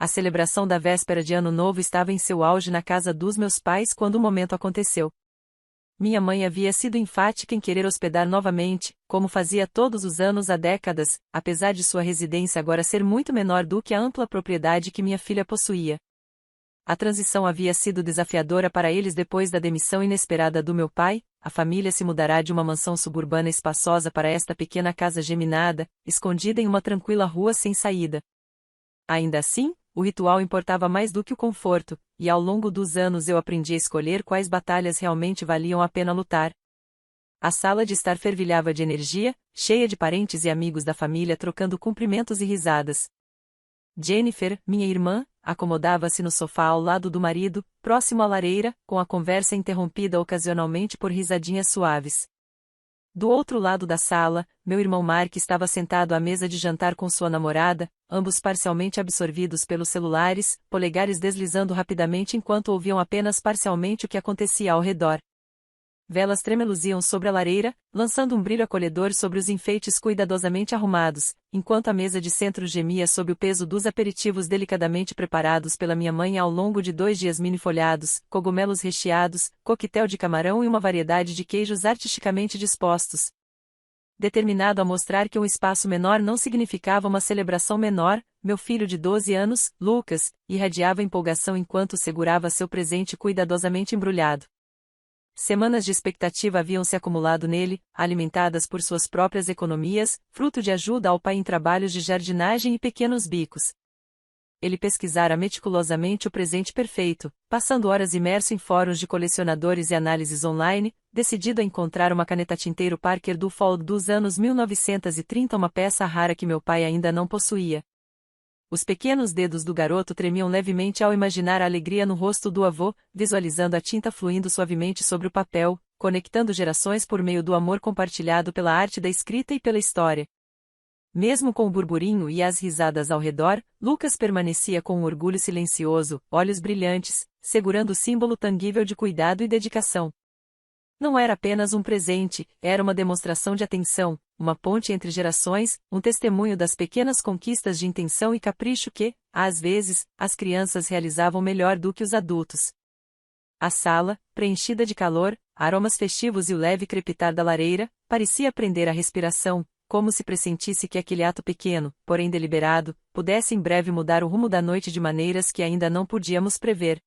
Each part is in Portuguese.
A celebração da véspera de Ano Novo estava em seu auge na casa dos meus pais quando o momento aconteceu. Minha mãe havia sido enfática em querer hospedar novamente, como fazia todos os anos há décadas, apesar de sua residência agora ser muito menor do que a ampla propriedade que minha filha possuía. A transição havia sido desafiadora para eles depois da demissão inesperada do meu pai. A família se mudará de uma mansão suburbana espaçosa para esta pequena casa geminada, escondida em uma tranquila rua sem saída. Ainda assim, o ritual importava mais do que o conforto, e ao longo dos anos eu aprendi a escolher quais batalhas realmente valiam a pena lutar. A sala de estar fervilhava de energia, cheia de parentes e amigos da família trocando cumprimentos e risadas. Jennifer, minha irmã, acomodava-se no sofá ao lado do marido, próximo à lareira, com a conversa interrompida ocasionalmente por risadinhas suaves. Do outro lado da sala, meu irmão Mark estava sentado à mesa de jantar com sua namorada, ambos parcialmente absorvidos pelos celulares, polegares deslizando rapidamente enquanto ouviam apenas parcialmente o que acontecia ao redor. Velas tremeluziam sobre a lareira, lançando um brilho acolhedor sobre os enfeites cuidadosamente arrumados, enquanto a mesa de centro gemia sob o peso dos aperitivos delicadamente preparados pela minha mãe ao longo de 2 dias mini-folhados, cogumelos recheados, coquetel de camarão e uma variedade de queijos artisticamente dispostos. Determinado a mostrar que um espaço menor não significava uma celebração menor, meu filho de 12 anos, Lucas, irradiava empolgação enquanto segurava seu presente cuidadosamente embrulhado. Semanas de expectativa haviam se acumulado nele, alimentadas por suas próprias economias, fruto de ajuda ao pai em trabalhos de jardinagem e pequenos bicos. Ele pesquisara meticulosamente o presente perfeito, passando horas imerso em fóruns de colecionadores e análises online, decidido a encontrar uma caneta tinteiro Parker Dufold dos anos 1930, uma peça rara que meu pai ainda não possuía. Os pequenos dedos do garoto tremiam levemente ao imaginar a alegria no rosto do avô, visualizando a tinta fluindo suavemente sobre o papel, conectando gerações por meio do amor compartilhado pela arte da escrita e pela história. Mesmo com o burburinho e as risadas ao redor, Lucas permanecia com um orgulho silencioso, olhos brilhantes, segurando o símbolo tangível de cuidado e dedicação. Não era apenas um presente, era uma demonstração de atenção, uma ponte entre gerações, um testemunho das pequenas conquistas de intenção e capricho que, às vezes, as crianças realizavam melhor do que os adultos. A sala, preenchida de calor, aromas festivos e o leve crepitar da lareira, parecia prender a respiração, como se pressentisse que aquele ato pequeno, porém deliberado, pudesse em breve mudar o rumo da noite de maneiras que ainda não podíamos prever.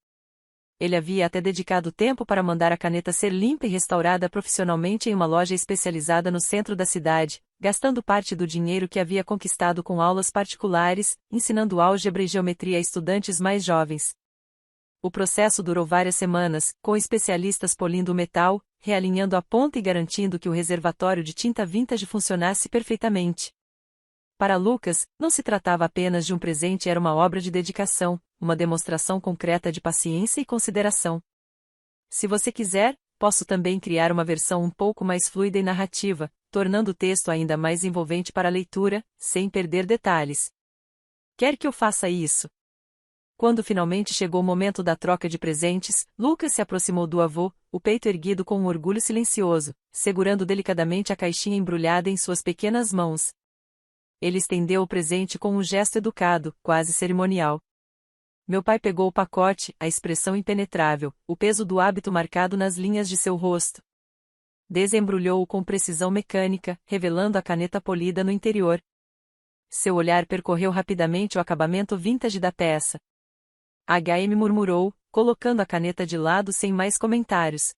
Ele havia até dedicado tempo para mandar a caneta ser limpa e restaurada profissionalmente em uma loja especializada no centro da cidade, gastando parte do dinheiro que havia conquistado com aulas particulares, ensinando álgebra e geometria a estudantes mais jovens. O processo durou várias semanas, com especialistas polindo o metal, realinhando a ponta e garantindo que o reservatório de tinta vintage funcionasse perfeitamente. Para Lucas, não se tratava apenas de um presente, era uma obra de dedicação, uma demonstração concreta de paciência e consideração. Se você quiser, posso também criar uma versão um pouco mais fluida e narrativa, tornando o texto ainda mais envolvente para a leitura, sem perder detalhes. Quer que eu faça isso? Quando finalmente chegou o momento da troca de presentes, Lucas se aproximou do avô, o peito erguido com um orgulho silencioso, segurando delicadamente a caixinha embrulhada em suas pequenas mãos. Ele estendeu o presente com um gesto educado, quase cerimonial. Meu pai pegou o pacote, a expressão impenetrável, o peso do hábito marcado nas linhas de seu rosto. Desembrulhou-o com precisão mecânica, revelando a caneta polida no interior. Seu olhar percorreu rapidamente o acabamento vintage da peça. HM murmurou, colocando a caneta de lado sem mais comentários.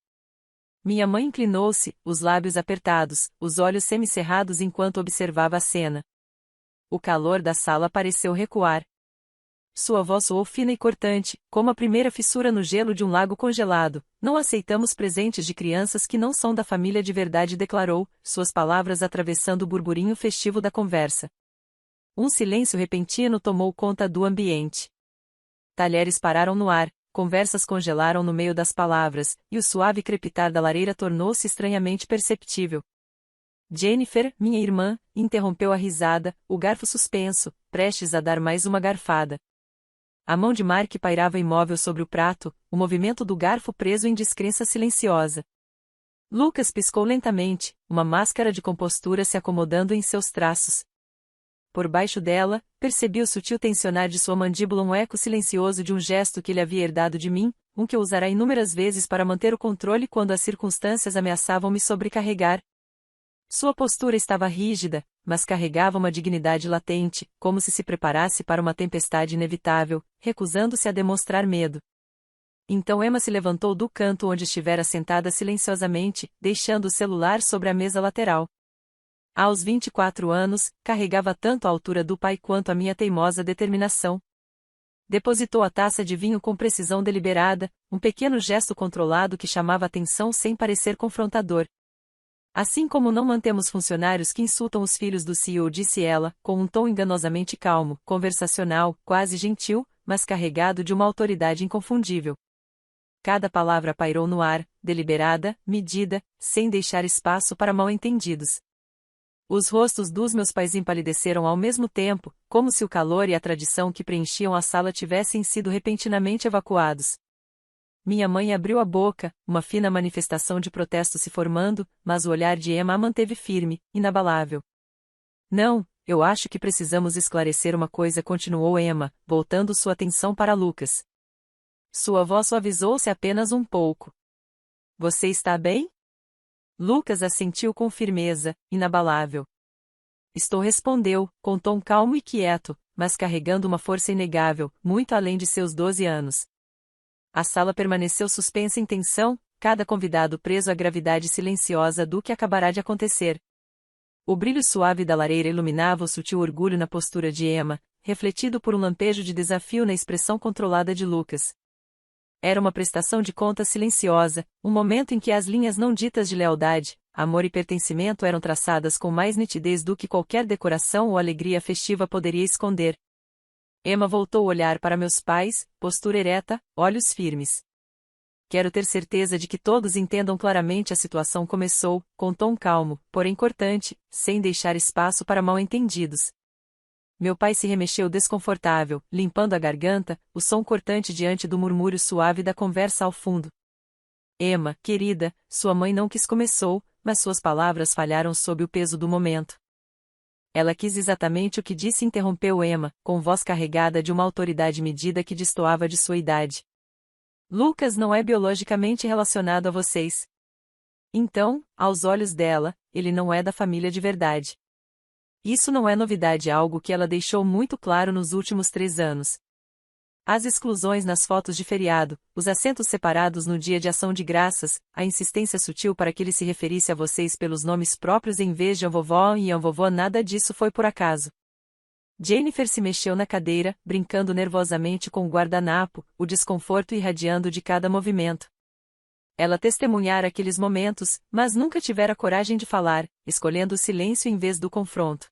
Minha mãe inclinou-se, os lábios apertados, os olhos semicerrados enquanto observava a cena. O calor da sala pareceu recuar. Sua voz soou fina e cortante, como a primeira fissura no gelo de um lago congelado. Não aceitamos presentes de crianças que não são da família de verdade, declarou, suas palavras atravessando o burburinho festivo da conversa. Um silêncio repentino tomou conta do ambiente. Talheres pararam no ar, conversas congelaram no meio das palavras, e o suave crepitar da lareira tornou-se estranhamente perceptível. Jennifer, minha irmã, interrompeu a risada, o garfo suspenso, prestes a dar mais uma garfada. A mão de Mark pairava imóvel sobre o prato, o movimento do garfo preso em descrença silenciosa. Lucas piscou lentamente, uma máscara de compostura se acomodando em seus traços. Por baixo dela, percebi o sutil tensionar de sua mandíbula, um eco silencioso de um gesto que ele havia herdado de mim, um que eu usara inúmeras vezes para manter o controle quando as circunstâncias ameaçavam me sobrecarregar. Sua postura estava rígida, mas carregava uma dignidade latente, como se preparasse para uma tempestade inevitável, recusando-se a demonstrar medo. Então Emma se levantou do canto onde estivera sentada silenciosamente, deixando o celular sobre a mesa lateral. Aos 24 anos, carregava tanto a altura do pai quanto a minha teimosa determinação. Depositou a taça de vinho com precisão deliberada, um pequeno gesto controlado que chamava atenção sem parecer confrontador. Assim como não mantemos funcionários que insultam os filhos do CEO, disse ela, com um tom enganosamente calmo, conversacional, quase gentil, mas carregado de uma autoridade inconfundível. Cada palavra pairou no ar, deliberada, medida, sem deixar espaço para mal-entendidos. Os rostos dos meus pais empalideceram ao mesmo tempo, como se o calor e a tradição que preenchiam a sala tivessem sido repentinamente evacuados. Minha mãe abriu a boca, uma fina manifestação de protesto se formando, mas o olhar de Emma a manteve firme, inabalável. Não, eu acho que precisamos esclarecer uma coisa, continuou Emma, voltando sua atenção para Lucas. Sua voz suavizou-se apenas um pouco. Você está bem? Lucas assentiu com firmeza, inabalável. Estou, respondeu, com tom calmo e quieto, mas carregando uma força inegável, muito além de seus 12 anos. A sala permaneceu suspensa em tensão, cada convidado preso à gravidade silenciosa do que acabará de acontecer. O brilho suave da lareira iluminava o sutil orgulho na postura de Emma, refletido por um lampejo de desafio na expressão controlada de Lucas. Era uma prestação de contas silenciosa, um momento em que as linhas não ditas de lealdade, amor e pertencimento eram traçadas com mais nitidez do que qualquer decoração ou alegria festiva poderia esconder. Emma voltou o olhar para meus pais, postura ereta, olhos firmes. Quero ter certeza de que todos entendam claramente a situação, começou, com tom calmo, porém cortante, sem deixar espaço para mal-entendidos. Meu pai se remexeu desconfortável, limpando a garganta, o som cortante diante do murmúrio suave da conversa ao fundo. Emma, querida, sua mãe não quis, começou, mas suas palavras falharam sob o peso do momento. Ela quis exatamente o que disse, interrompeu Emma, com voz carregada de uma autoridade medida que destoava de sua idade. Lucas não é biologicamente relacionado a vocês. Então, aos olhos dela, ele não é da família de verdade. Isso não é novidade, algo que ela deixou muito claro nos últimos 3 anos. As exclusões nas fotos de feriado, os assentos separados no dia de ação de graças, a insistência sutil para que ele se referisse a vocês pelos nomes próprios em vez de a vovó e a vovó, nada disso foi por acaso. Jennifer se mexeu na cadeira, brincando nervosamente com o guardanapo, o desconforto irradiando de cada movimento. Ela testemunhara aqueles momentos, mas nunca tivera coragem de falar, escolhendo o silêncio em vez do confronto.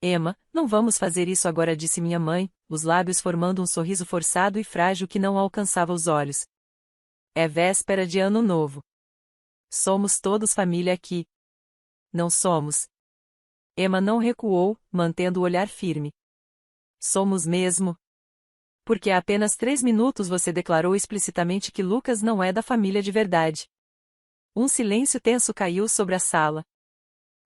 Emma, não vamos fazer isso agora, disse minha mãe, os lábios formando um sorriso forçado e frágil que não alcançava os olhos. É véspera de Ano Novo. Somos todos família aqui. Não somos. Emma não recuou, mantendo o olhar firme. Somos mesmo. Porque há apenas 3 minutos você declarou explicitamente que Lucas não é da família de verdade. Um silêncio tenso caiu sobre a sala.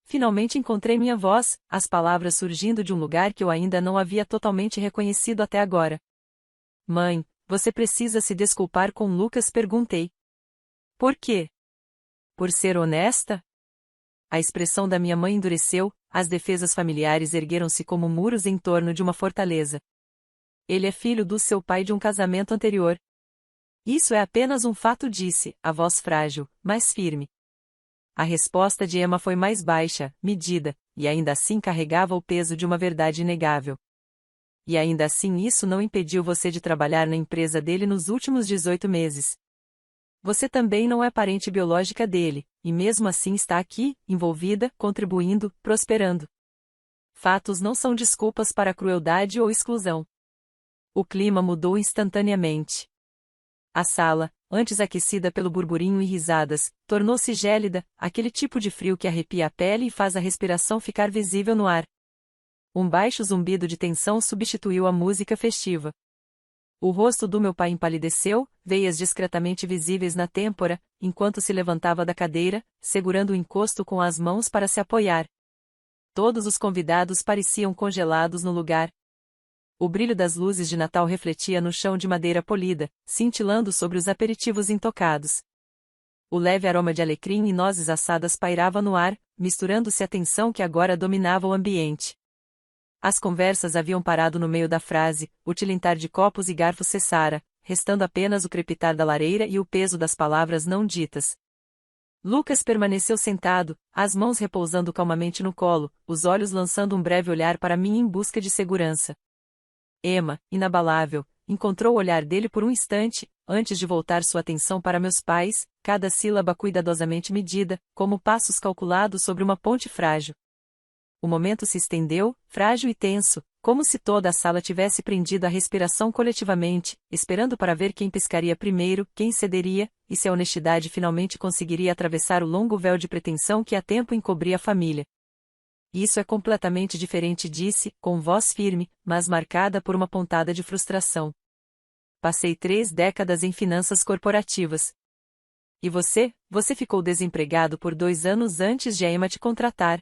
Finalmente encontrei minha voz, as palavras surgindo de um lugar que eu ainda não havia totalmente reconhecido até agora. Mãe, você precisa se desculpar com Lucas, perguntei. Por quê? Por ser honesta? A expressão da minha mãe endureceu, as defesas familiares ergueram-se como muros em torno de uma fortaleza. Ele é filho do seu pai de um casamento anterior. Isso é apenas um fato, disse, a voz frágil, mas firme. A resposta de Emma foi mais baixa, medida, e ainda assim carregava o peso de uma verdade inegável. E ainda assim isso não impediu você de trabalhar na empresa dele nos últimos 18 meses. Você também não é parente biológica dele, e mesmo assim está aqui, envolvida, contribuindo, prosperando. Fatos não são desculpas para crueldade ou exclusão. O clima mudou instantaneamente. A sala, antes aquecida pelo burburinho e risadas, tornou-se gélida, aquele tipo de frio que arrepia a pele e faz a respiração ficar visível no ar. Um baixo zumbido de tensão substituiu a música festiva. O rosto do meu pai empalideceu, veias discretamente visíveis na têmpora, enquanto se levantava da cadeira, segurando o encosto com as mãos para se apoiar. todos os convidados pareciam congelados no lugar. O brilho das luzes de Natal refletia no chão de madeira polida, cintilando sobre os aperitivos intocados. O leve aroma de alecrim e nozes assadas pairava no ar, misturando-se à tensão que agora dominava o ambiente. As conversas haviam parado no meio da frase, o tilintar de copos e garfos cessara, restando apenas o crepitar da lareira e o peso das palavras não ditas. Lucas permaneceu sentado, as mãos repousando calmamente no colo, os olhos lançando um breve olhar para mim em busca de segurança. Emma, inabalável, encontrou o olhar dele por um instante, antes de voltar sua atenção para meus pais, cada sílaba cuidadosamente medida, como passos calculados sobre uma ponte frágil. O momento se estendeu, frágil e tenso, como se toda a sala tivesse prendido a respiração coletivamente, esperando para ver quem piscaria primeiro, quem cederia, e se a honestidade finalmente conseguiria atravessar o longo véu de pretensão que há tempo encobria a família. Isso é completamente diferente, disse, com voz firme, mas marcada por uma pontada de frustração. Passei 3 décadas em finanças corporativas. E você ficou desempregado por 2 anos antes de a Emma te contratar.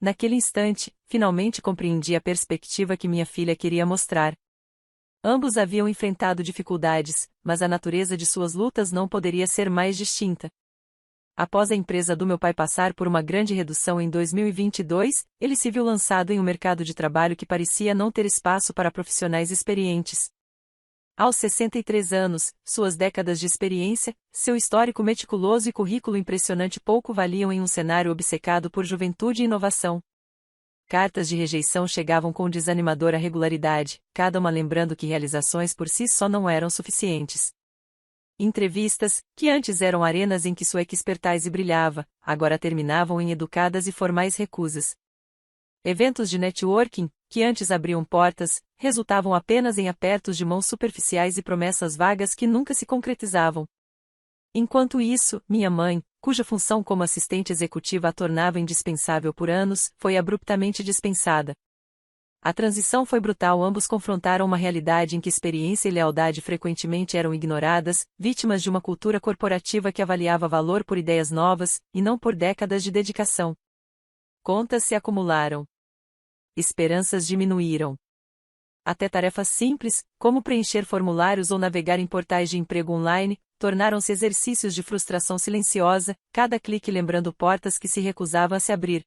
Naquele instante, finalmente compreendi a perspectiva que minha filha queria mostrar. Ambos haviam enfrentado dificuldades, mas a natureza de suas lutas não poderia ser mais distinta. Após a empresa do meu pai passar por uma grande redução em 2022, ele se viu lançado em um mercado de trabalho que parecia não ter espaço para profissionais experientes. Aos 63 anos, suas décadas de experiência, seu histórico meticuloso e currículo impressionante pouco valiam em um cenário obcecado por juventude e inovação. Cartas de rejeição chegavam com desanimadora regularidade, cada uma lembrando que realizações por si só não eram suficientes. Entrevistas, que antes eram arenas em que sua expertise brilhava, agora terminavam em educadas e formais recusas. Eventos de networking, que antes abriam portas, resultavam apenas em apertos de mãos superficiais e promessas vagas que nunca se concretizavam. Enquanto isso, minha mãe, cuja função como assistente executiva a tornava indispensável por anos, foi abruptamente dispensada. A transição foi brutal, ambos confrontaram uma realidade em que experiência e lealdade frequentemente eram ignoradas, vítimas de uma cultura corporativa que avaliava valor por ideias novas, e não por décadas de dedicação. Contas se acumularam. Esperanças diminuíram. Até tarefas simples, como preencher formulários ou navegar em portais de emprego online, tornaram-se exercícios de frustração silenciosa, cada clique lembrando portas que se recusavam a se abrir.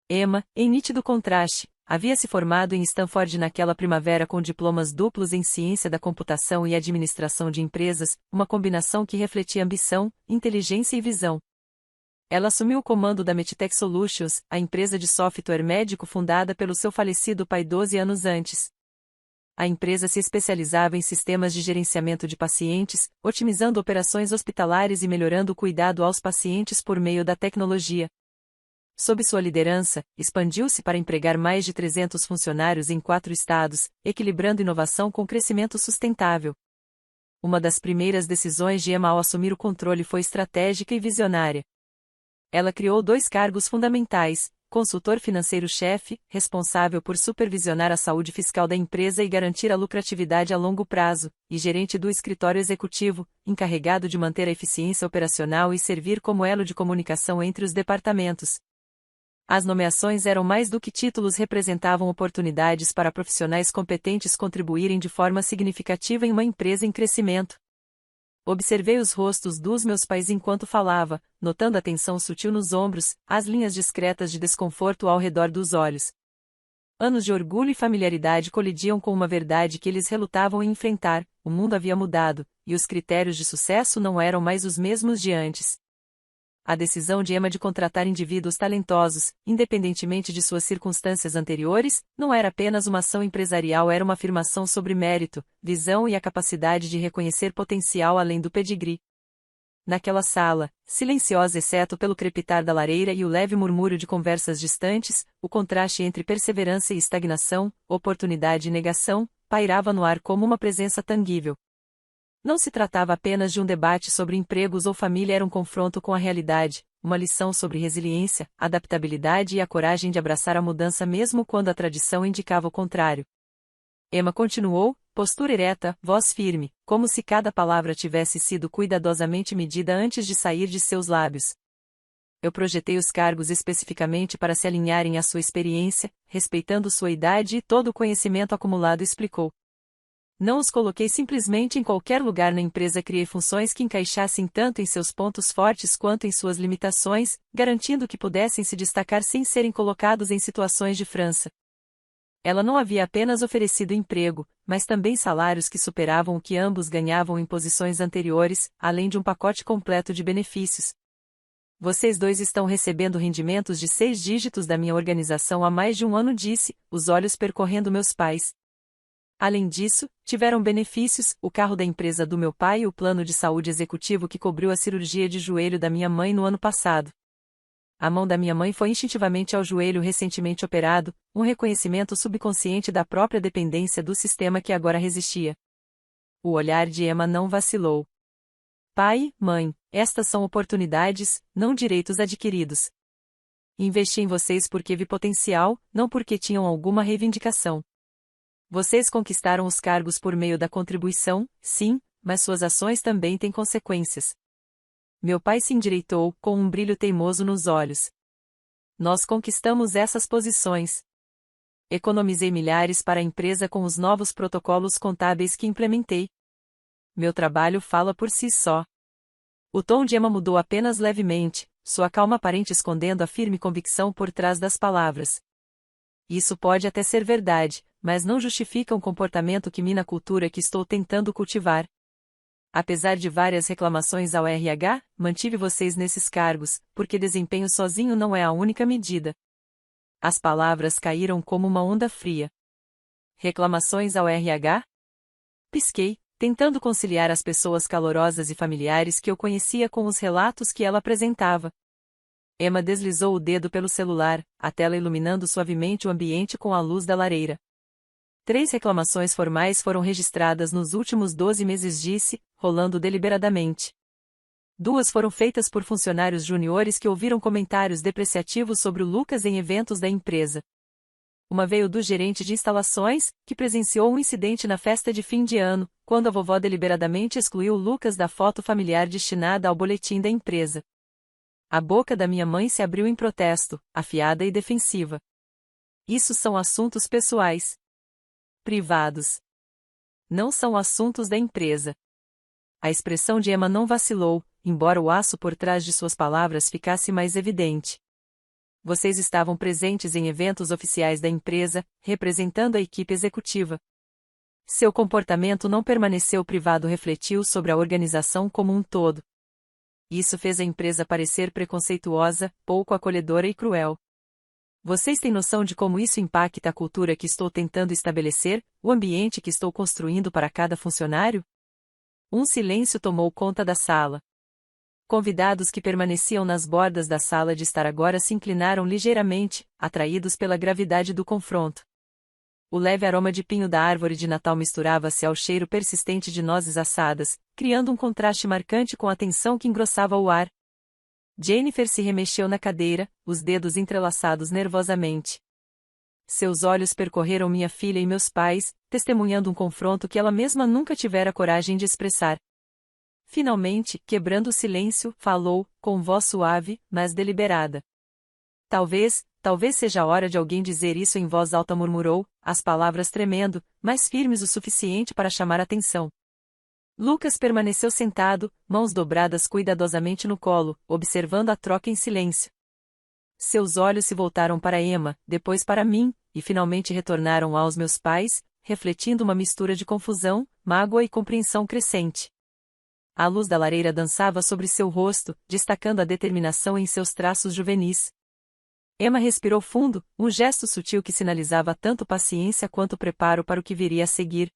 Emma, em nítido contraste, havia se formado em Stanford naquela primavera com diplomas duplos em ciência da computação e administração de empresas, uma combinação que refletia ambição, inteligência e visão. Ela assumiu o comando da Medtech Solutions, a empresa de software médico fundada pelo seu falecido pai 12 anos antes. A empresa se especializava em sistemas de gerenciamento de pacientes, otimizando operações hospitalares e melhorando o cuidado aos pacientes por meio da tecnologia. Sob sua liderança, expandiu-se para empregar mais de 300 funcionários em 4 estados, equilibrando inovação com crescimento sustentável. Uma das primeiras decisões de Emma ao assumir o controle foi estratégica e visionária. Ela criou 2 cargos fundamentais: consultor financeiro-chefe, responsável por supervisionar a saúde fiscal da empresa e garantir a lucratividade a longo prazo, e gerente do escritório executivo, encarregado de manter a eficiência operacional e servir como elo de comunicação entre os departamentos. As nomeações eram mais do que títulos, representavam oportunidades para profissionais competentes contribuírem de forma significativa em uma empresa em crescimento. Observei os rostos dos meus pais enquanto falava, notando a tensão sutil nos ombros, as linhas discretas de desconforto ao redor dos olhos. Anos de orgulho e familiaridade colidiam com uma verdade que eles relutavam em enfrentar: o mundo havia mudado, e os critérios de sucesso não eram mais os mesmos de antes. A decisão de Emma de contratar indivíduos talentosos, independentemente de suas circunstâncias anteriores, não era apenas uma ação empresarial, era uma afirmação sobre mérito, visão e a capacidade de reconhecer potencial além do pedigree. Naquela sala, silenciosa exceto pelo crepitar da lareira e o leve murmúrio de conversas distantes, o contraste entre perseverança e estagnação, oportunidade e negação, pairava no ar como uma presença tangível. Não se tratava apenas de um debate sobre empregos ou família, era um confronto com a realidade, uma lição sobre resiliência, adaptabilidade e a coragem de abraçar a mudança mesmo quando a tradição indicava o contrário. Emma continuou, postura ereta, voz firme, como se cada palavra tivesse sido cuidadosamente medida antes de sair de seus lábios. Eu projetei os cargos especificamente para se alinharem à sua experiência, respeitando sua idade e todo o conhecimento acumulado, explicou. Não os coloquei simplesmente em qualquer lugar na empresa, criei funções que encaixassem tanto em seus pontos fortes quanto em suas limitações, garantindo que pudessem se destacar sem serem colocados em situações de frança. Ela não havia apenas oferecido emprego, mas também salários que superavam o que ambos ganhavam em posições anteriores, além de um pacote completo de benefícios. Vocês dois estão recebendo rendimentos de 6 dígitos da minha organização há mais de um ano, disse, os olhos percorrendo meus pais. Além disso, tiveram benefícios, o carro da empresa do meu pai e o plano de saúde executivo que cobriu a cirurgia de joelho da minha mãe no ano passado. A mão da minha mãe foi instintivamente ao joelho recentemente operado, um reconhecimento subconsciente da própria dependência do sistema que agora resistia. O olhar de Emma não vacilou. Pai, mãe, estas são oportunidades, não direitos adquiridos. Investi em vocês porque vi potencial, não porque tinham alguma reivindicação. Vocês conquistaram os cargos por meio da contribuição, sim, mas suas ações também têm consequências. Meu pai se endireitou, com um brilho teimoso nos olhos. Nós conquistamos essas posições. Economizei milhares para a empresa com os novos protocolos contábeis que implementei. Meu trabalho fala por si só. O tom de Emma mudou apenas levemente, sua calma aparente escondendo a firme convicção por trás das palavras. Isso pode até ser verdade, mas não justifica um comportamento que mina a cultura que estou tentando cultivar. Apesar de várias reclamações ao RH, mantive vocês nesses cargos, porque desempenho sozinho não é a única medida. As palavras caíram como uma onda fria. Reclamações ao RH? Pisquei, tentando conciliar as pessoas calorosas e familiares que eu conhecia com os relatos que ela apresentava. Emma deslizou o dedo pelo celular, a tela iluminando suavemente o ambiente com a luz da lareira. 3 reclamações formais foram registradas nos últimos 12 meses, disse, rolando deliberadamente. 2 foram feitas por funcionários juniores que ouviram comentários depreciativos sobre o Lucas em eventos da empresa. Uma veio do gerente de instalações, que presenciou um incidente na festa de fim de ano, quando a vovó deliberadamente excluiu o Lucas da foto familiar destinada ao boletim da empresa. A boca da minha mãe se abriu em protesto, afiada e defensiva. Isso são assuntos pessoais. Privados. Não são assuntos da empresa. A expressão de Emma não vacilou, embora o aço por trás de suas palavras ficasse mais evidente. Vocês estavam presentes em eventos oficiais da empresa, representando a equipe executiva. Seu comportamento não permaneceu privado, refletiu sobre a organização como um todo. Isso fez a empresa parecer preconceituosa, pouco acolhedora e cruel. Vocês têm noção de como isso impacta a cultura que estou tentando estabelecer, o ambiente que estou construindo para cada funcionário? Um silêncio tomou conta da sala. Convidados que permaneciam nas bordas da sala de estar agora se inclinaram ligeiramente, atraídos pela gravidade do confronto. O leve aroma de pinho da árvore de Natal misturava-se ao cheiro persistente de nozes assadas, criando um contraste marcante com a tensão que engrossava o ar. Jennifer se remexeu na cadeira, os dedos entrelaçados nervosamente. Seus olhos percorreram minha filha e meus pais, testemunhando um confronto que ela mesma nunca tivera coragem de expressar. Finalmente, quebrando o silêncio, falou, com voz suave, mas deliberada. Talvez seja a hora de alguém dizer isso em voz alta, murmurou, as palavras tremendo, mas firmes o suficiente para chamar atenção. Lucas permaneceu sentado, mãos dobradas cuidadosamente no colo, observando a troca em silêncio. Seus olhos se voltaram para Emma, depois para mim, e finalmente retornaram aos meus pais, refletindo uma mistura de confusão, mágoa e compreensão crescente. A luz da lareira dançava sobre seu rosto, destacando a determinação em seus traços juvenis. Emma respirou fundo, um gesto sutil que sinalizava tanto paciência quanto preparo para o que viria a seguir.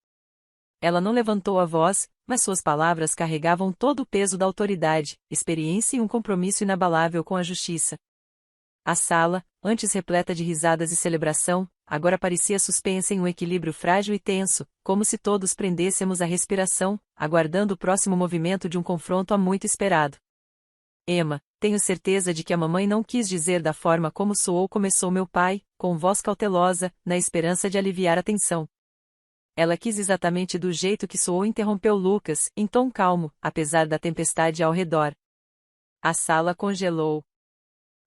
Ela não levantou a voz, mas suas palavras carregavam todo o peso da autoridade, experiência e um compromisso inabalável com a justiça. A sala, antes repleta de risadas e celebração, agora parecia suspensa em um equilíbrio frágil e tenso, como se todos prendêssemos a respiração, aguardando o próximo movimento de um confronto há muito esperado. Emma, tenho certeza de que a mamãe não quis dizer da forma como soou, começou meu pai, com voz cautelosa, na esperança de aliviar a tensão. Ela quis exatamente do jeito que soou, interrompeu Lucas, em tom calmo, apesar da tempestade ao redor. A sala congelou.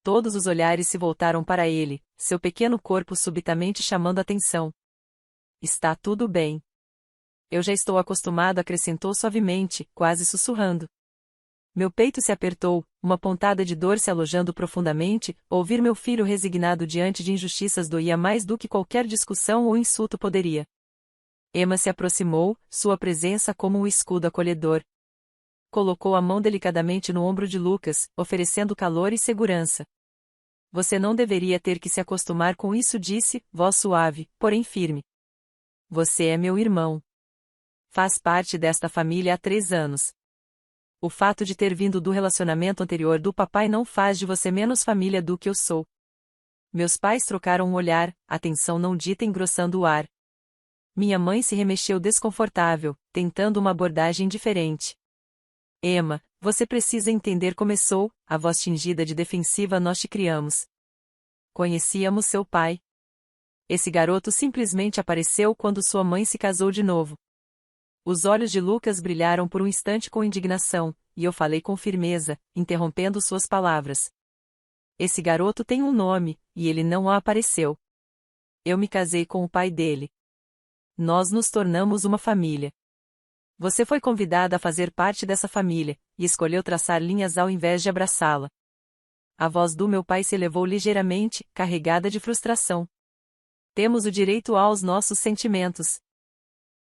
Todos os olhares se voltaram para ele, seu pequeno corpo subitamente chamando atenção. Está tudo bem. Eu já estou acostumado, acrescentou suavemente, quase sussurrando. Meu peito se apertou, uma pontada de dor se alojando profundamente, ouvir meu filho resignado diante de injustiças doía mais do que qualquer discussão ou insulto poderia. Emma se aproximou, sua presença como um escudo acolhedor. Colocou a mão delicadamente no ombro de Lucas, oferecendo calor e segurança. Você não deveria ter que se acostumar com isso, disse, voz suave, porém firme. Você é meu irmão. Faz parte desta família há 3 anos. O fato de ter vindo do relacionamento anterior do papai não faz de você menos família do que eu sou. Meus pais trocaram um olhar, a tensão não dita engrossando o ar. Minha mãe se remexeu desconfortável, tentando uma abordagem diferente. Emma, você precisa entender, começou, a voz tingida de defensiva. Nós te criamos. Conhecíamos seu pai. Esse garoto simplesmente apareceu quando sua mãe se casou de novo. Os olhos de Lucas brilharam por um instante com indignação, e eu falei com firmeza, interrompendo suas palavras. Esse garoto tem um nome, e ele não apareceu. Eu me casei com o pai dele. Nós nos tornamos uma família. Você foi convidada a fazer parte dessa família, e escolheu traçar linhas ao invés de abraçá-la. A voz do meu pai se elevou ligeiramente, carregada de frustração. Temos o direito aos nossos sentimentos.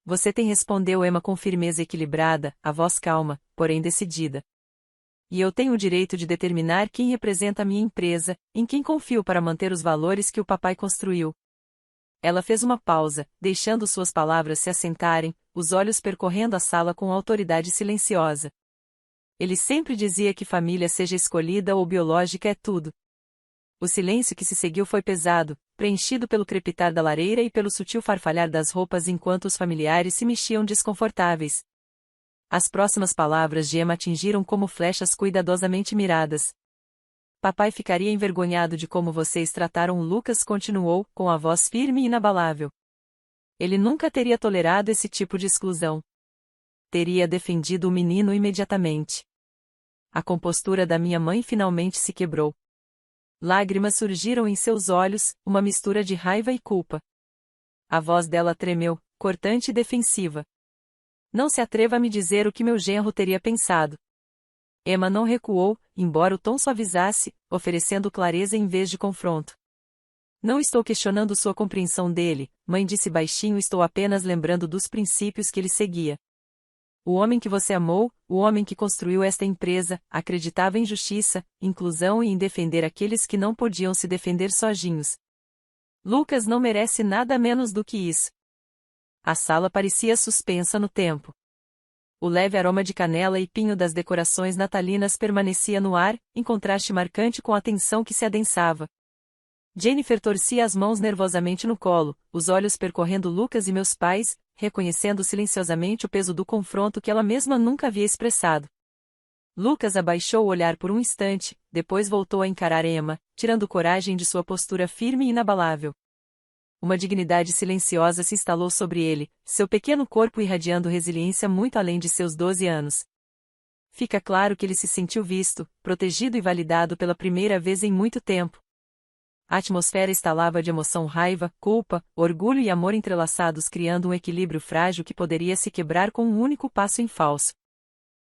Você tem, respondeu Emma com firmeza equilibrada, a voz calma, porém decidida. E eu tenho o direito de determinar quem representa a minha empresa, em quem confio para manter os valores que o papai construiu. Ela fez uma pausa, deixando suas palavras se assentarem, os olhos percorrendo a sala com autoridade silenciosa. Ele sempre dizia que família, seja escolhida ou biológica, é tudo. O silêncio que se seguiu foi pesado, preenchido pelo crepitar da lareira e pelo sutil farfalhar das roupas enquanto os familiares se mexiam desconfortáveis. As próximas palavras de Emma atingiram como flechas cuidadosamente miradas. Papai ficaria envergonhado de como vocês trataram o Lucas, continuou, com a voz firme e inabalável. Ele nunca teria tolerado esse tipo de exclusão. Teria defendido o menino imediatamente. A compostura da minha mãe finalmente se quebrou. Lágrimas surgiram em seus olhos, uma mistura de raiva e culpa. A voz dela tremeu, cortante e defensiva. Não se atreva a me dizer o que meu genro teria pensado. Emma não recuou, embora o tom suavizasse, oferecendo clareza em vez de confronto. Não estou questionando sua compreensão dele, mãe, disse baixinho, estou apenas lembrando dos princípios que ele seguia. O homem que você amou, o homem que construiu esta empresa, acreditava em justiça, inclusão e em defender aqueles que não podiam se defender sozinhos. Lucas não merece nada menos do que isso. A sala parecia suspensa no tempo. O leve aroma de canela e pinho das decorações natalinas permanecia no ar, em contraste marcante com a tensão que se adensava. Jennifer torcia as mãos nervosamente no colo, os olhos percorrendo Lucas e meus pais, reconhecendo silenciosamente o peso do confronto que ela mesma nunca havia expressado. Lucas abaixou o olhar por um instante, depois voltou a encarar Emma, tirando coragem de sua postura firme e inabalável. Uma dignidade silenciosa se instalou sobre ele, seu pequeno corpo irradiando resiliência muito além de seus 12 anos. Fica claro que ele se sentiu visto, protegido e validado pela primeira vez em muito tempo. A atmosfera estalava de emoção, raiva, culpa, orgulho e amor entrelaçados, criando um equilíbrio frágil que poderia se quebrar com um único passo em falso.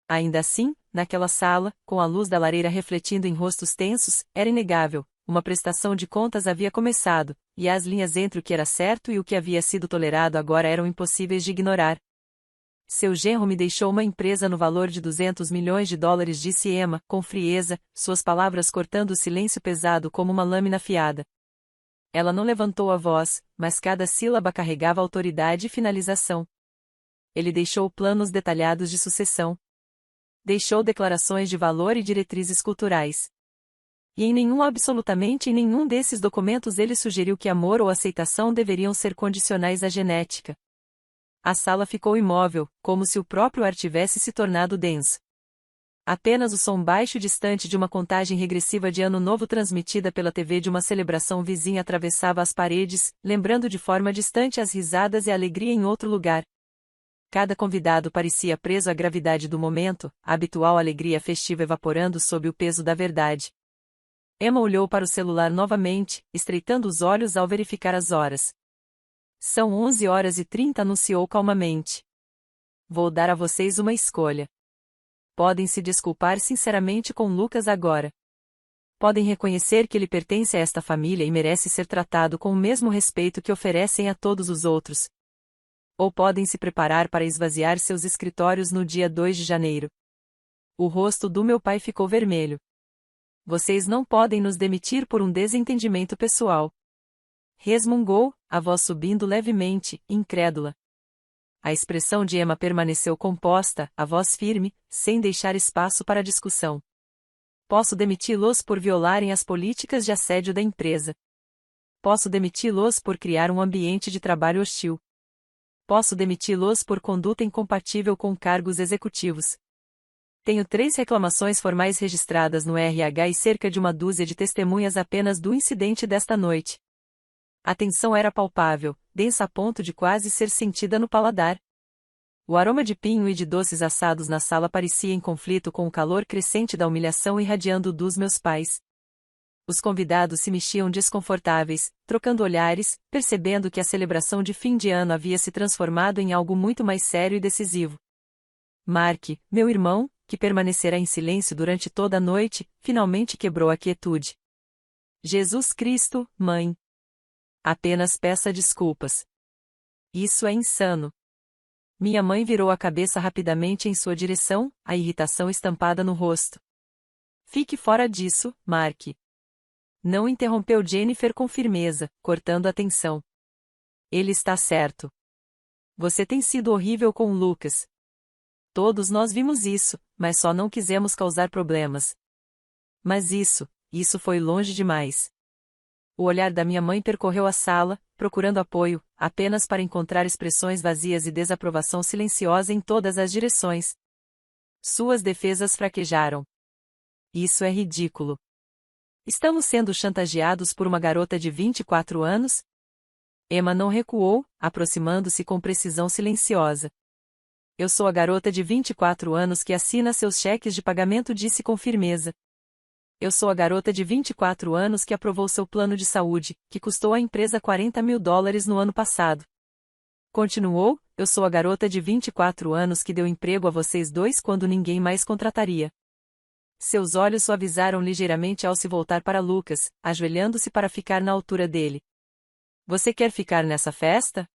Ainda assim, naquela sala, com a luz da lareira refletindo em rostos tensos, era inegável, uma prestação de contas havia começado, e as linhas entre o que era certo e o que havia sido tolerado agora eram impossíveis de ignorar. Seu genro me deixou uma empresa no valor de 200 milhões de dólares, disse Emma, com frieza, suas palavras cortando o silêncio pesado como uma lâmina afiada. Ela não levantou a voz, mas cada sílaba carregava autoridade e finalização. Ele deixou planos detalhados de sucessão. Deixou declarações de valor e diretrizes culturais. E em nenhum, absolutamente em nenhum desses documentos ele sugeriu que amor ou aceitação deveriam ser condicionais à genética. A sala ficou imóvel, como se o próprio ar tivesse se tornado denso. Apenas o som baixo e distante de uma contagem regressiva de Ano Novo transmitida pela TV de uma celebração vizinha atravessava as paredes, lembrando de forma distante as risadas e a alegria em outro lugar. Cada convidado parecia preso à gravidade do momento, a habitual alegria festiva evaporando sob o peso da verdade. Emma olhou para o celular novamente, estreitando os olhos ao verificar as horas. São 11h30, anunciou calmamente. Vou dar a vocês uma escolha. Podem se desculpar sinceramente com Lucas agora. Podem reconhecer que ele pertence a esta família e merece ser tratado com o mesmo respeito que oferecem a todos os outros. Ou podem se preparar para esvaziar seus escritórios no dia 2 de janeiro. O rosto do meu pai ficou vermelho. Vocês não podem nos demitir por um desentendimento pessoal. Resmungou, a voz subindo levemente, incrédula. A expressão de Emma permaneceu composta, a voz firme, sem deixar espaço para discussão. Posso demiti-los por violarem as políticas de assédio da empresa. Posso demiti-los por criar um ambiente de trabalho hostil. Posso demiti-los por conduta incompatível com cargos executivos. Tenho 3 reclamações formais registradas no RH e cerca de uma dúzia de testemunhas apenas do incidente desta noite. A tensão era palpável, densa a ponto de quase ser sentida no paladar. O aroma de pinho e de doces assados na sala parecia em conflito com o calor crescente da humilhação irradiando dos meus pais. Os convidados se mexiam desconfortáveis, trocando olhares, percebendo que a celebração de fim de ano havia se transformado em algo muito mais sério e decisivo. Mark, meu irmão, que permanecerá em silêncio durante toda a noite, finalmente quebrou a quietude. Jesus Cristo, mãe. Apenas peça desculpas. Isso é insano. Minha mãe virou a cabeça rapidamente em sua direção, a irritação estampada no rosto. Fique fora disso, Mark. Não, interrompeu Jennifer com firmeza, cortando a tensão. Ele está certo. Você tem sido horrível com o Lucas. Todos nós vimos isso, mas só não quisemos causar problemas. Mas isso foi longe demais. O olhar da minha mãe percorreu a sala, procurando apoio, apenas para encontrar expressões vazias e desaprovação silenciosa em todas as direções. Suas defesas fraquejaram. Isso é ridículo. Estamos sendo chantageados por uma garota de 24 anos? Emma não recuou, aproximando-se com precisão silenciosa. Eu sou a garota de 24 anos que assina seus cheques de pagamento, disse com firmeza. Eu sou a garota de 24 anos que aprovou seu plano de saúde, que custou à empresa $40 mil no ano passado. Continuou, eu sou a garota de 24 anos que deu emprego a vocês dois quando ninguém mais contrataria. Seus olhos suavizaram ligeiramente ao se voltar para Lucas, ajoelhando-se para ficar na altura dele. Você quer ficar nessa festa?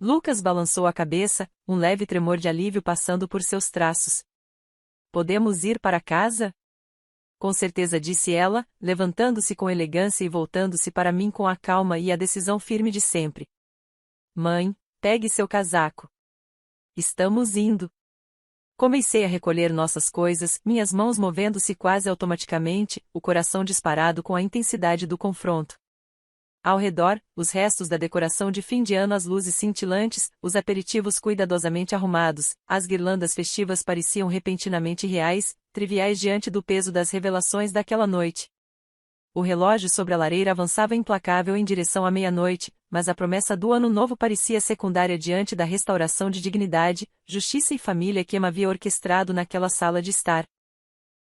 Lucas balançou a cabeça, um leve tremor de alívio passando por seus traços. Podemos ir para casa? Com certeza, disse ela, levantando-se com elegância e voltando-se para mim com a calma e a decisão firme de sempre. Mãe, pegue seu casaco. Estamos indo. Comecei a recolher nossas coisas, minhas mãos movendo-se quase automaticamente, o coração disparado com a intensidade do confronto. Ao redor, os restos da decoração de fim de ano, as luzes cintilantes, os aperitivos cuidadosamente arrumados, as guirlandas festivas pareciam repentinamente reais, triviais diante do peso das revelações daquela noite. O relógio sobre a lareira avançava implacável em direção à meia-noite, mas a promessa do ano novo parecia secundária diante da restauração de dignidade, justiça e família que Emma havia orquestrado naquela sala de estar.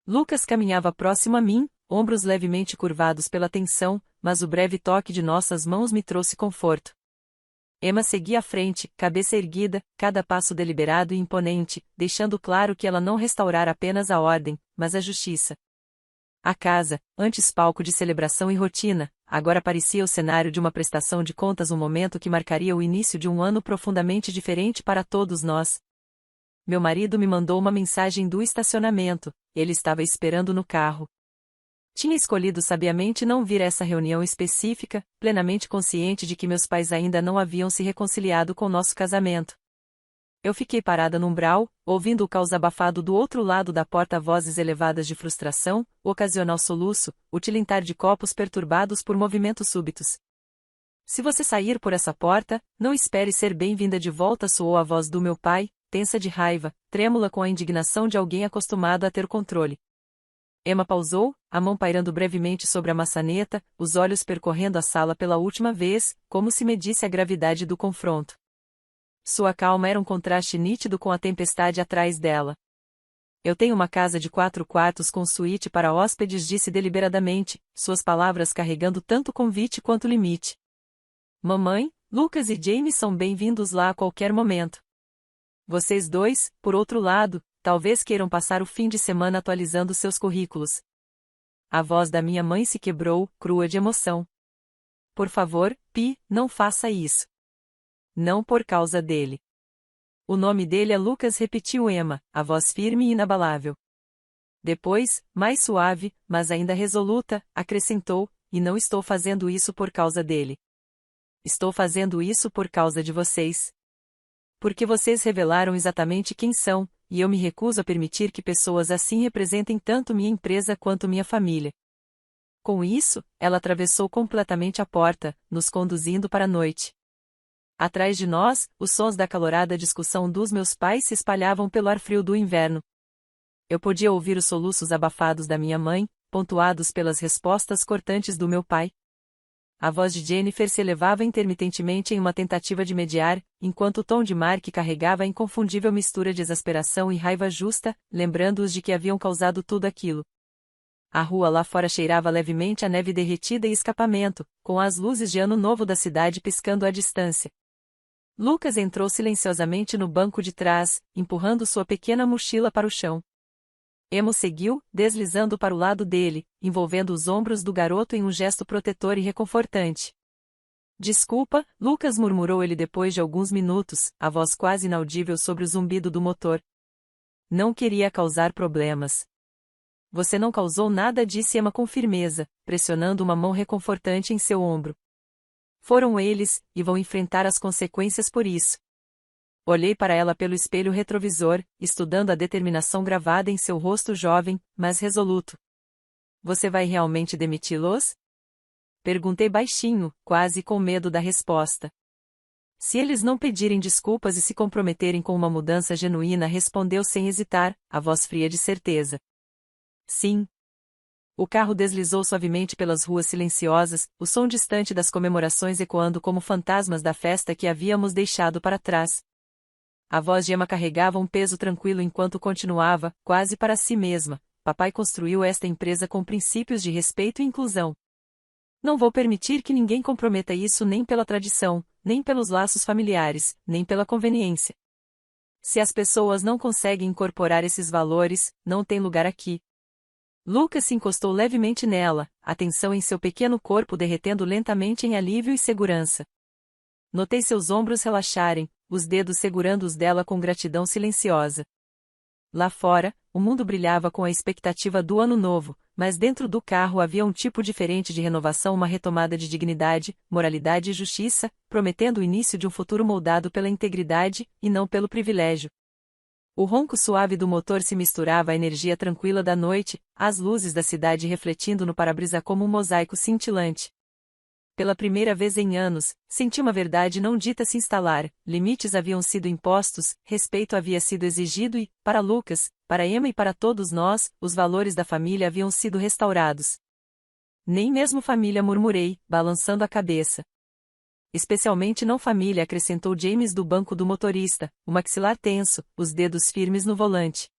Lucas caminhava próximo a mim, ombros levemente curvados pela tensão, mas o breve toque de nossas mãos me trouxe conforto. Emma seguia à frente, cabeça erguida, cada passo deliberado e imponente, deixando claro que ela não restaurara apenas a ordem, mas a justiça. A casa, antes palco de celebração e rotina, agora parecia o cenário de uma prestação de contas, um momento que marcaria o início de um ano profundamente diferente para todos nós. Meu marido me mandou uma mensagem do estacionamento, ele estava esperando no carro. Tinha escolhido sabiamente não vir a essa reunião específica, plenamente consciente de que meus pais ainda não haviam se reconciliado com nosso casamento. Eu fiquei parada no umbral, ouvindo o caos abafado do outro lado da porta, vozes elevadas de frustração, o ocasional soluço, o tilintar de copos perturbados por movimentos súbitos. Se você sair por essa porta, não espere ser bem-vinda de volta, soou a voz do meu pai, tensa de raiva, trêmula com a indignação de alguém acostumado a ter controle. Emma pausou, a mão pairando brevemente sobre a maçaneta, os olhos percorrendo a sala pela última vez, como se medisse a gravidade do confronto. Sua calma era um contraste nítido com a tempestade atrás dela. Eu tenho uma casa de 4 quartos com suíte para hóspedes, disse deliberadamente, suas palavras carregando tanto convite quanto limite. Mamãe, Lucas e Jamie são bem-vindos lá a qualquer momento. Vocês dois, por outro lado, talvez queiram passar o fim de semana atualizando seus currículos. A voz da minha mãe se quebrou, crua de emoção. Por favor, Pi, não faça isso. Não por causa dele. O nome dele é Lucas, repetiu Emma, a voz firme e inabalável. Depois, mais suave, mas ainda resoluta, acrescentou, e não estou fazendo isso por causa dele. Estou fazendo isso por causa de vocês. Porque vocês revelaram exatamente quem são, e eu me recuso a permitir que pessoas assim representem tanto minha empresa quanto minha família. Com isso, ela atravessou completamente a porta, nos conduzindo para a noite. Atrás de nós, os sons da acalorada discussão dos meus pais se espalhavam pelo ar frio do inverno. Eu podia ouvir os soluços abafados da minha mãe, pontuados pelas respostas cortantes do meu pai. A voz de Jennifer se elevava intermitentemente em uma tentativa de mediar, enquanto o tom de Mark carregava a inconfundível mistura de exasperação e raiva justa, lembrando-os de que haviam causado tudo aquilo. A rua lá fora cheirava levemente a neve derretida e escapamento, com as luzes de ano novo da cidade piscando à distância. Lucas entrou silenciosamente no banco de trás, empurrando sua pequena mochila para o chão. Emo seguiu, deslizando para o lado dele, envolvendo os ombros do garoto em um gesto protetor e reconfortante. Desculpa, Lucas, murmurou ele depois de alguns minutos, a voz quase inaudível sobre o zumbido do motor. Não queria causar problemas. Você não causou nada, disse Emma com firmeza, pressionando uma mão reconfortante em seu ombro. Foram eles, e vão enfrentar as consequências por isso. Olhei para ela pelo espelho retrovisor, estudando a determinação gravada em seu rosto jovem, mas resoluto. Você vai realmente demiti-los? Perguntei baixinho, quase com medo da resposta. Se eles não pedirem desculpas e se comprometerem com uma mudança genuína, respondeu sem hesitar, a voz fria de certeza. Sim. O carro deslizou suavemente pelas ruas silenciosas, o som distante das comemorações ecoando como fantasmas da festa que havíamos deixado para trás. A voz de Emma carregava um peso tranquilo enquanto continuava, quase para si mesma. Papai construiu esta empresa com princípios de respeito e inclusão. Não vou permitir que ninguém comprometa isso nem pela tradição, nem pelos laços familiares, nem pela conveniência. Se as pessoas não conseguem incorporar esses valores, não tem lugar aqui. Lucas se encostou levemente nela, a tensão em seu pequeno corpo derretendo lentamente em alívio e segurança. Notei seus ombros relaxarem, os dedos segurando os dela com gratidão silenciosa. Lá fora, o mundo brilhava com a expectativa do ano novo, mas dentro do carro havia um tipo diferente de renovação, uma retomada de dignidade, moralidade e justiça, prometendo o início de um futuro moldado pela integridade, e não pelo privilégio. O ronco suave do motor se misturava à energia tranquila da noite, as luzes da cidade refletindo no para-brisa como um mosaico cintilante. Pela primeira vez em anos, senti uma verdade não dita se instalar, limites haviam sido impostos, respeito havia sido exigido e, para Lucas, para Emma e para todos nós, os valores da família haviam sido restaurados. Nem mesmo família, murmurei, balançando a cabeça. Especialmente não família, acrescentou James do banco do motorista, o maxilar tenso, os dedos firmes no volante.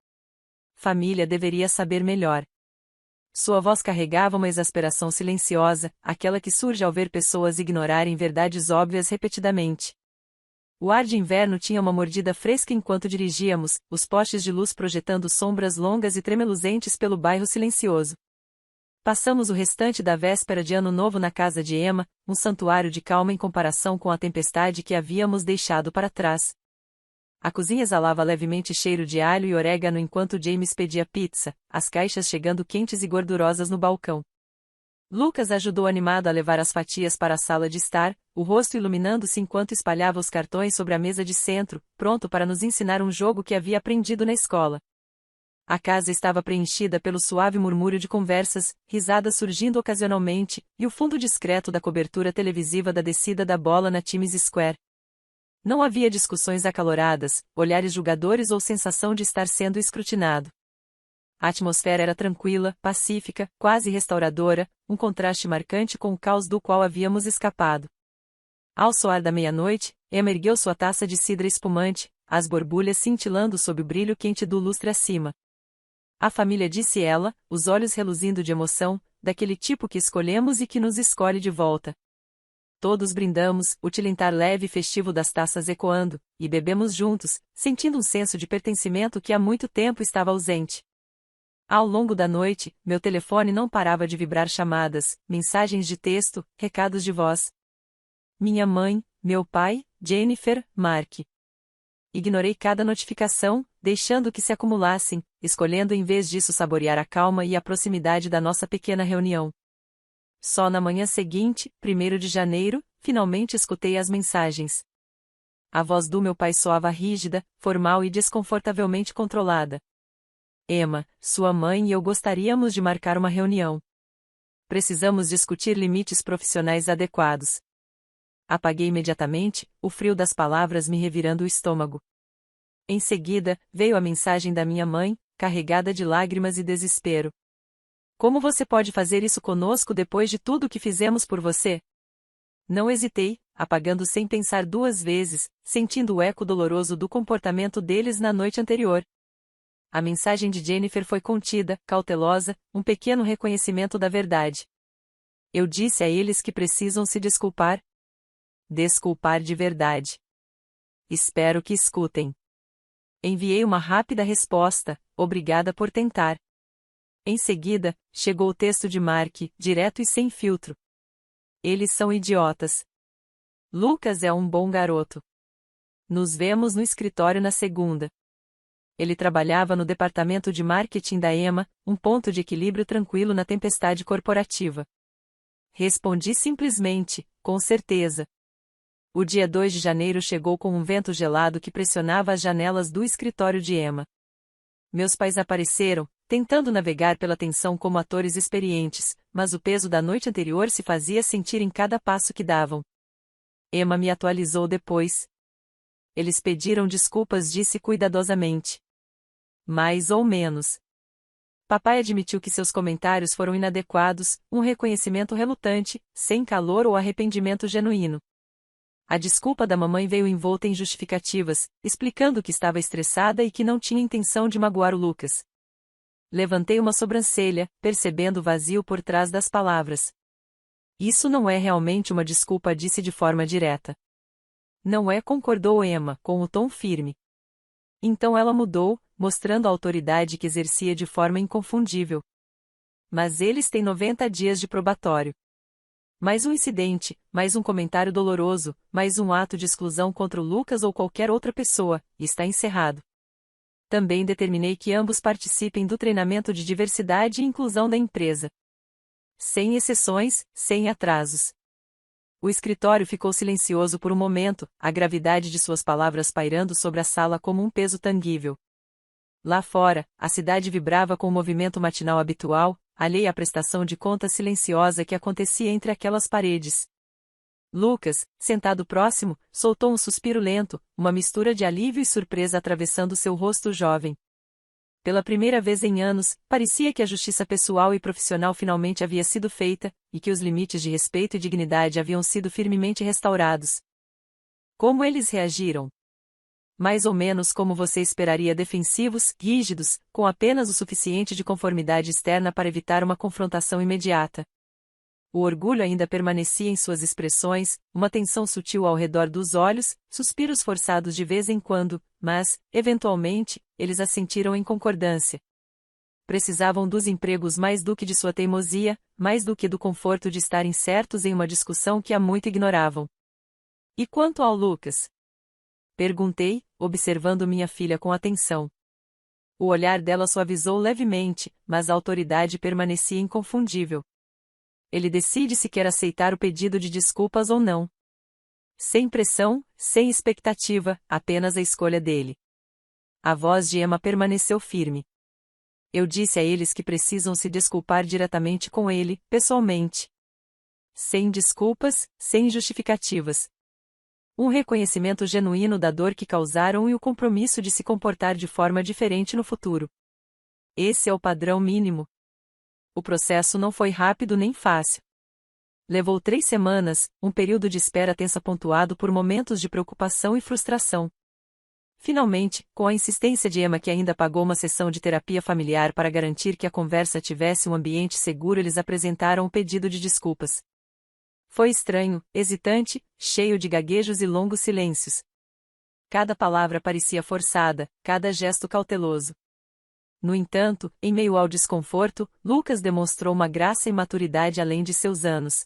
Família deveria saber melhor. Sua voz carregava uma exasperação silenciosa, aquela que surge ao ver pessoas ignorarem verdades óbvias repetidamente. O ar de inverno tinha uma mordida fresca enquanto dirigíamos, os postes de luz projetando sombras longas e tremeluzentes pelo bairro silencioso. Passamos o restante da véspera de Ano Novo na casa de Emma, um santuário de calma em comparação com a tempestade que havíamos deixado para trás. A cozinha exalava levemente cheiro de alho e orégano enquanto James pedia pizza, as caixas chegando quentes e gordurosas no balcão. Lucas ajudou animado a levar as fatias para a sala de estar, o rosto iluminando-se enquanto espalhava os cartões sobre a mesa de centro, pronto para nos ensinar um jogo que havia aprendido na escola. A casa estava preenchida pelo suave murmúrio de conversas, risadas surgindo ocasionalmente, e o fundo discreto da cobertura televisiva da descida da bola na Times Square. Não havia discussões acaloradas, olhares julgadores ou sensação de estar sendo escrutinado. A atmosfera era tranquila, pacífica, quase restauradora, um contraste marcante com o caos do qual havíamos escapado. Ao soar da meia-noite, Emma ergueu sua taça de cidra espumante, as borbulhas cintilando sob o brilho quente do lustre acima. A família, disse ela, os olhos reluzindo de emoção, daquele tipo que escolhemos e que nos escolhe de volta. Todos brindamos, o tilintar leve e festivo das taças ecoando, e bebemos juntos, sentindo um senso de pertencimento que há muito tempo estava ausente. Ao longo da noite, meu telefone não parava de vibrar chamadas, mensagens de texto, recados de voz. Minha mãe, meu pai, Jennifer, Mark. Ignorei cada notificação, deixando que se acumulassem, escolhendo em vez disso saborear a calma e a proximidade da nossa pequena reunião. Só na manhã seguinte, 1º de janeiro, finalmente escutei as mensagens. A voz do meu pai soava rígida, formal e desconfortavelmente controlada. Emma, sua mãe e eu gostaríamos de marcar uma reunião. Precisamos discutir limites profissionais adequados. Apaguei imediatamente, o frio das palavras me revirando o estômago. Em seguida, veio a mensagem da minha mãe, carregada de lágrimas e desespero. Como você pode fazer isso conosco depois de tudo o que fizemos por você? Não hesitei, apagando sem pensar 2 vezes, sentindo o eco doloroso do comportamento deles na noite anterior. A mensagem de Jennifer foi contida, cautelosa, um pequeno reconhecimento da verdade. Eu disse a eles que precisam se desculpar. Desculpar de verdade. Espero que escutem. Enviei uma rápida resposta, obrigada por tentar. Em seguida, chegou o texto de Mark, direto e sem filtro. Eles são idiotas. Lucas é um bom garoto. Nos vemos no escritório na segunda. Ele trabalhava no departamento de marketing da Emma, um ponto de equilíbrio tranquilo na tempestade corporativa. Respondi simplesmente, com certeza. O dia 2 de janeiro chegou com um vento gelado que pressionava as janelas do escritório de Emma. Meus pais apareceram, tentando navegar pela tensão como atores experientes, mas o peso da noite anterior se fazia sentir em cada passo que davam. Emma me atualizou depois. Eles pediram desculpas, disse cuidadosamente. Mais ou menos. Papai admitiu que seus comentários foram inadequados, um reconhecimento relutante, sem calor ou arrependimento genuíno. A desculpa da mamãe veio envolta em justificativas, explicando que estava estressada e que não tinha intenção de magoar o Lucas. Levantei uma sobrancelha, percebendo o vazio por trás das palavras. Isso não é realmente uma desculpa, disse de forma direta. Não é, concordou Emma, com o tom firme. Então ela mudou, mostrando a autoridade que exercia de forma inconfundível. Mas eles têm 90 dias de probatório. Mais um incidente, mais um comentário doloroso, mais um ato de exclusão contra o Lucas ou qualquer outra pessoa, e está encerrado. Também determinei que ambos participem do treinamento de diversidade e inclusão da empresa. Sem exceções, sem atrasos. O escritório ficou silencioso por um momento, a gravidade de suas palavras pairando sobre a sala como um peso tangível. Lá fora, a cidade vibrava com o movimento matinal habitual, alheia à prestação de contas silenciosa que acontecia entre aquelas paredes. Lucas, sentado próximo, soltou um suspiro lento, uma mistura de alívio e surpresa atravessando seu rosto jovem. Pela primeira vez em anos, parecia que a justiça pessoal e profissional finalmente havia sido feita, e que os limites de respeito e dignidade haviam sido firmemente restaurados. Como eles reagiram? Mais ou menos como você esperaria, defensivos, rígidos, com apenas o suficiente de conformidade externa para evitar uma confrontação imediata. O orgulho ainda permanecia em suas expressões, uma tensão sutil ao redor dos olhos, suspiros forçados de vez em quando, mas, eventualmente, eles assentiram em concordância. Precisavam dos empregos mais do que de sua teimosia, mais do que do conforto de estarem certos em uma discussão que há muito ignoravam. E quanto ao Lucas? Perguntei, observando minha filha com atenção. O olhar dela suavizou levemente, mas a autoridade permanecia inconfundível. Ele decide se quer aceitar o pedido de desculpas ou não. Sem pressão, sem expectativa, apenas a escolha dele. A voz de Emma permaneceu firme. Eu disse a eles que precisam se desculpar diretamente com ele, pessoalmente. Sem desculpas, sem justificativas. Um reconhecimento genuíno da dor que causaram e o compromisso de se comportar de forma diferente no futuro. Esse é o padrão mínimo. O processo não foi rápido nem fácil. Levou 3 semanas, um período de espera tensa pontuado por momentos de preocupação e frustração. Finalmente, com a insistência de Emma que ainda pagou uma sessão de terapia familiar para garantir que a conversa tivesse um ambiente seguro, eles apresentaram o pedido de desculpas. Foi estranho, hesitante, cheio de gaguejos e longos silêncios. Cada palavra parecia forçada, cada gesto cauteloso. No entanto, em meio ao desconforto, Lucas demonstrou uma graça e maturidade além de seus anos.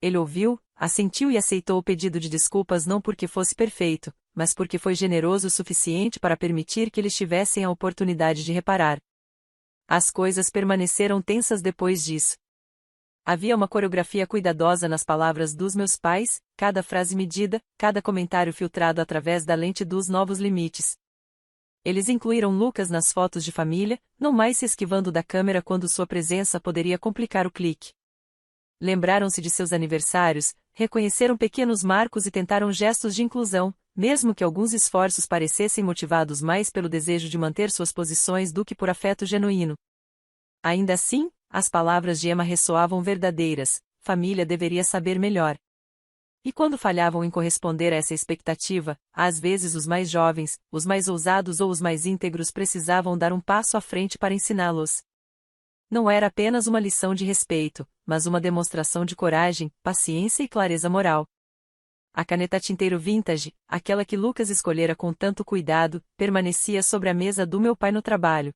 Ele ouviu, assentiu e aceitou o pedido de desculpas não porque fosse perfeito, mas porque foi generoso o suficiente para permitir que eles tivessem a oportunidade de reparar. As coisas permaneceram tensas depois disso. Havia uma coreografia cuidadosa nas palavras dos meus pais, cada frase medida, cada comentário filtrado através da lente dos novos limites. Eles incluíram Lucas nas fotos de família, não mais se esquivando da câmera quando sua presença poderia complicar o clique. Lembraram-se de seus aniversários, reconheceram pequenos marcos e tentaram gestos de inclusão, mesmo que alguns esforços parecessem motivados mais pelo desejo de manter suas posições do que por afeto genuíno. Ainda assim, as palavras de Emma ressoavam verdadeiras: família deveria saber melhor. E quando falhavam em corresponder a essa expectativa, às vezes os mais jovens, os mais ousados ou os mais íntegros precisavam dar um passo à frente para ensiná-los. Não era apenas uma lição de respeito, mas uma demonstração de coragem, paciência e clareza moral. A caneta tinteiro vintage, aquela que Lucas escolhera com tanto cuidado, permanecia sobre a mesa do meu pai no trabalho.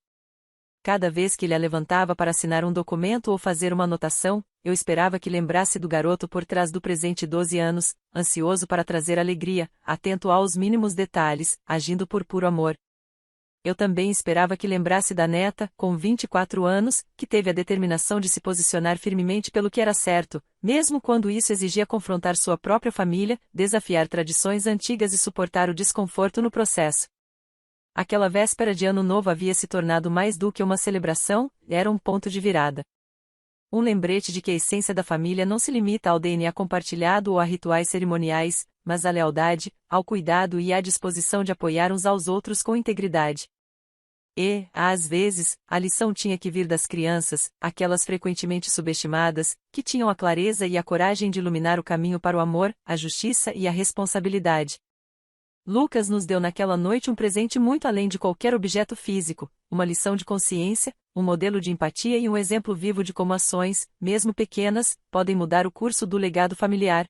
Cada vez que ele a levantava para assinar um documento ou fazer uma anotação, eu esperava que lembrasse do garoto por trás do presente 12 anos, ansioso para trazer alegria, atento aos mínimos detalhes, agindo por puro amor. Eu também esperava que lembrasse da neta, com 24 anos, que teve a determinação de se posicionar firmemente pelo que era certo, mesmo quando isso exigia confrontar sua própria família, desafiar tradições antigas e suportar o desconforto no processo. Aquela véspera de Ano Novo havia se tornado mais do que uma celebração, era um ponto de virada. Um lembrete de que a essência da família não se limita ao DNA compartilhado ou a rituais cerimoniais, mas à lealdade, ao cuidado e à disposição de apoiar uns aos outros com integridade. E, às vezes, a lição tinha que vir das crianças, aquelas frequentemente subestimadas, que tinham a clareza e a coragem de iluminar o caminho para o amor, a justiça e a responsabilidade. Lucas nos deu naquela noite um presente muito além de qualquer objeto físico, uma lição de consciência, um modelo de empatia e um exemplo vivo de como ações, mesmo pequenas, podem mudar o curso do legado familiar.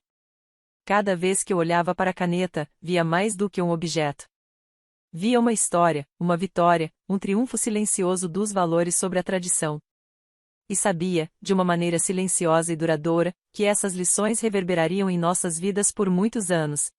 Cada vez que eu olhava para a caneta, via mais do que um objeto. Via uma história, uma vitória, um triunfo silencioso dos valores sobre a tradição. E sabia, de uma maneira silenciosa e duradoura, que essas lições reverberariam em nossas vidas por muitos anos.